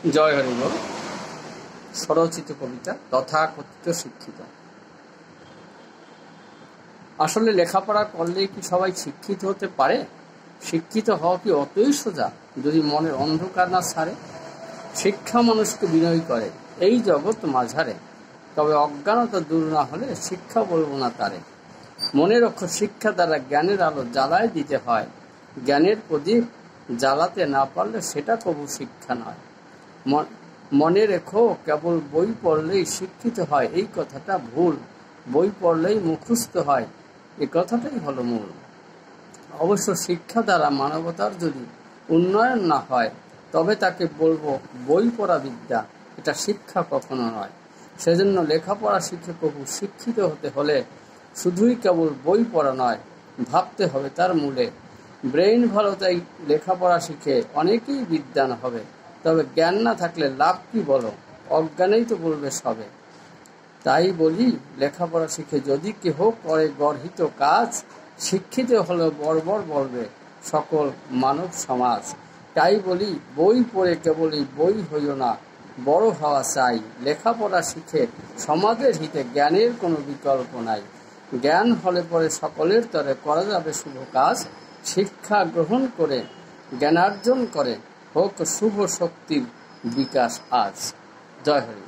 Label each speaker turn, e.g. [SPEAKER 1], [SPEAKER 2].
[SPEAKER 1] জয় হরি বল। স্বরচিত কবিতা তথাকথিত শিক্ষিত। আসলে লেখাপড়া করলেই কি সবাই শিক্ষিত হতে পারে? শিক্ষিত হওয়া কি অতই সোজা যদি মনের অন্ধকার না ছাড়ে? শিক্ষা মানুষকে বিনয় করে এই জগৎ মাঝারে, তবে অজ্ঞানতা দূর না হলে শিক্ষা বলবো না তারে। মনে রক্ষো শিক্ষা দ্বারা জ্ঞানের আলো জ্বালায় দিতে হয়, জ্ঞানের প্রদীপ জ্বালাতে না পারলে সেটা কবু শিক্ষা নয়। মনে রেখো কেবল বই পড়লেই শিক্ষিত হয় এই কথাটা ভুল, বই পড়লেই মুখস্থ হয় এ কথাটাই হলো মূল। অবশ্য শিক্ষা দ্বারা মানবতার যদি উন্নয়ন না হয় তবে তাকে বলবো বই পড়া বিদ্যা, এটা শিক্ষা কখনো নয়। সেজন্য লেখাপড়া শিখে কবু শিক্ষিত হতে হলে শুধুই কেবল বই পড়া নয়, ভাবতে হবে তার মূলে। ব্রেইন ভালো তাই লেখাপড়া শিখে অনেকেই বিদ্বান হবে, তবে জ্ঞান না থাকলে লাভ কি বলো, অজ্ঞানেই তো বলবে সবে। তাই বলি লেখাপড়া শিখে যদি কেহ করে গর্হিত কাজ, শিক্ষিত হলে বর্বর বলবে সকল মানব সমাজ। তাই বলি বই পড়ে কেবলই বই হইও না, বড় হওয়া চাই। লেখাপড়া শিখে সমাজের হিতে জ্ঞানের কোনো বিকল্প নাই। জ্ঞান হলে পরে সকলের তরে করা যাবে শুভ কাজ। শিক্ষা গ্রহণ করে জ্ঞানার্জন করে হোক শুভ শক্তির বিকাশ আজ। জয় হরি।